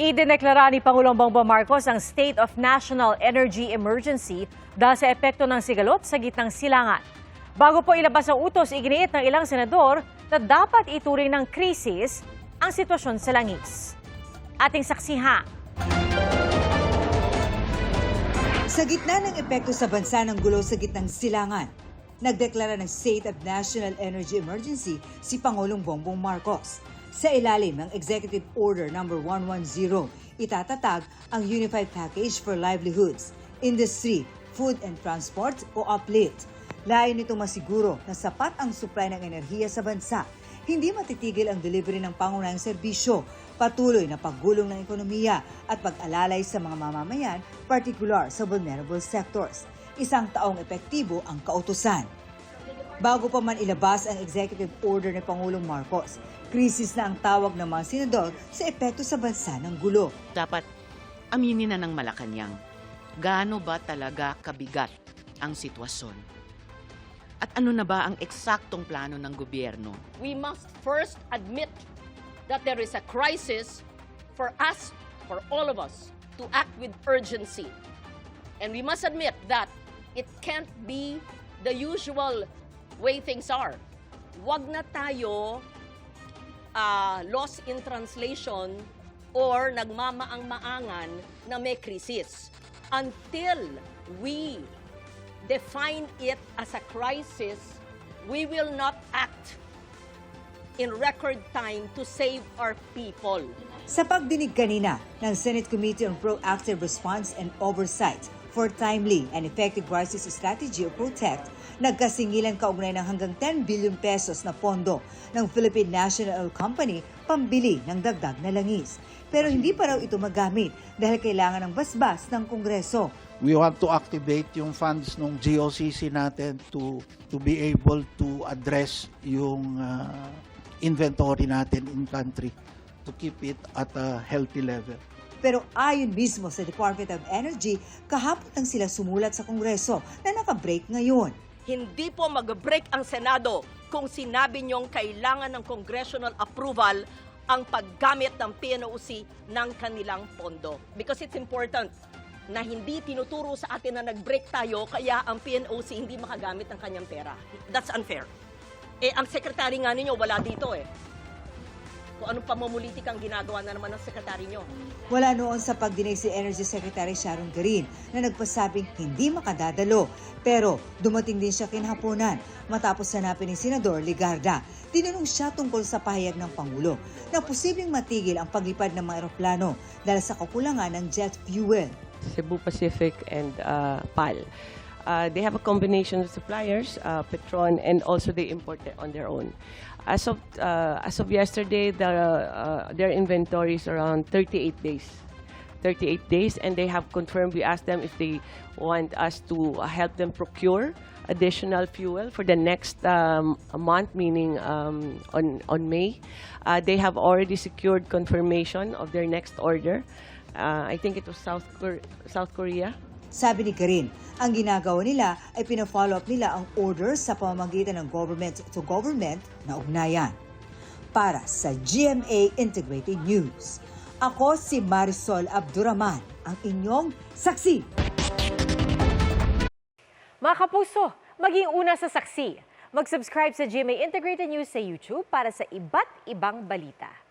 Idineklara ni Pangulong Bongbong Marcos ang State of National Energy Emergency dahil sa epekto ng sigalot sa gitnang silangan. Bago po ilabas ang utos, iginiit ng ilang senador na dapat ituring ng krisis ang sitwasyon sa langis. Ating saksihan. Sa gitna ng epekto sa bansa ng gulo sa gitnang silangan, nagdeklara ng State of National Energy Emergency si Pangulong Bongbong Marcos. Sa ilalim ng Executive Order No. 110, itatatag ang Unified Package for Livelihoods, Industry, Food and Transport o UPLIT. Layo nitong masiguro na sapat ang supply ng enerhiya sa bansa, hindi matitigil ang delivery ng pangunahing serbisyo, patuloy na paggulong ng ekonomiya at pag-alalay sa mga mamamayan, partikular sa vulnerable sectors. Isang taong epektibo ang kautusan. Bago pa man ilabas ang executive order ni Pangulong Marcos, krisis na ang tawag ng mga senador sa epekto sa bansa ng gulo. Dapat aminin na ng Malacanang, gaano ba talaga kabigat ang sitwasyon? At ano na ba ang eksaktong plano ng gobyerno? We must first admit that there is a crisis for us, for all of us, to act with urgency. And we must admit that it can't be the usual way things are. Wag na tayo lost in translation or nagmamaang-maangan na may krisis. Until we define it as a crisis, we will not act in record time to save our people. Sa pagdinig kanina ng Senate Committee on Proactive Response and Oversight for Timely and Effective Crisis Strategy o PROTECT, nagkasingilan kaugnay ng hanggang 10 billion pesos na pondo ng Philippine National Oil Company pambili ng dagdag na langis. Pero hindi pa raw ito magamit dahil kailangan ng basbas ng Kongreso. We want to activate yung funds ng GOCC natin to be able to address yung inventory natin in country to keep it at a healthy level. Pero ayon mismo sa Department of Energy, kahapon lang sila sumulat sa Kongreso na naka-break ngayon. Hindi po mag-break ang Senado kung sinabi niyong kailangan ng congressional approval ang paggamit ng PNOC ng kanilang pondo. Because it's important na hindi tinuturo sa atin na nag-break tayo kaya ang PNOC hindi makagamit ng kanyang pera. That's unfair. Ang sekretary nga ninyo wala dito Kung anong pamumulitik ang ginagawa na naman ng sekretary nyo. Wala noon sa pagdinig si Energy Secretary Sharon Garin na nagpasabing hindi makadadalo. Pero dumating din siya kinhapunan matapos hanapin ni Senador Ligarda. Tinanong siya tungkol sa pahayag ng Pangulo na posibleng matigil ang paglipad ng mga eroplano dahil sa kakulangan ng jet fuel. Cebu Pacific and PAL. They have a combination of suppliers, Petron, and also they import it on their own. As of yesterday, their inventory is around 38 days. 38 days, and they have confirmed. We asked them if they want us to help them procure additional fuel for the next month, meaning on May. They have already secured confirmation of their next order. I think it was South Korea. Sabi ni Karin, ang ginagawa nila ay pina-follow up nila ang orders sa pamamagitan ng government-to-government na ugnayan. Para sa GMA Integrated News, ako si Marisol Abduraman, ang inyong saksi. Mga kapuso, maging una sa saksi. Mag-subscribe sa GMA Integrated News sa YouTube para sa iba't ibang balita.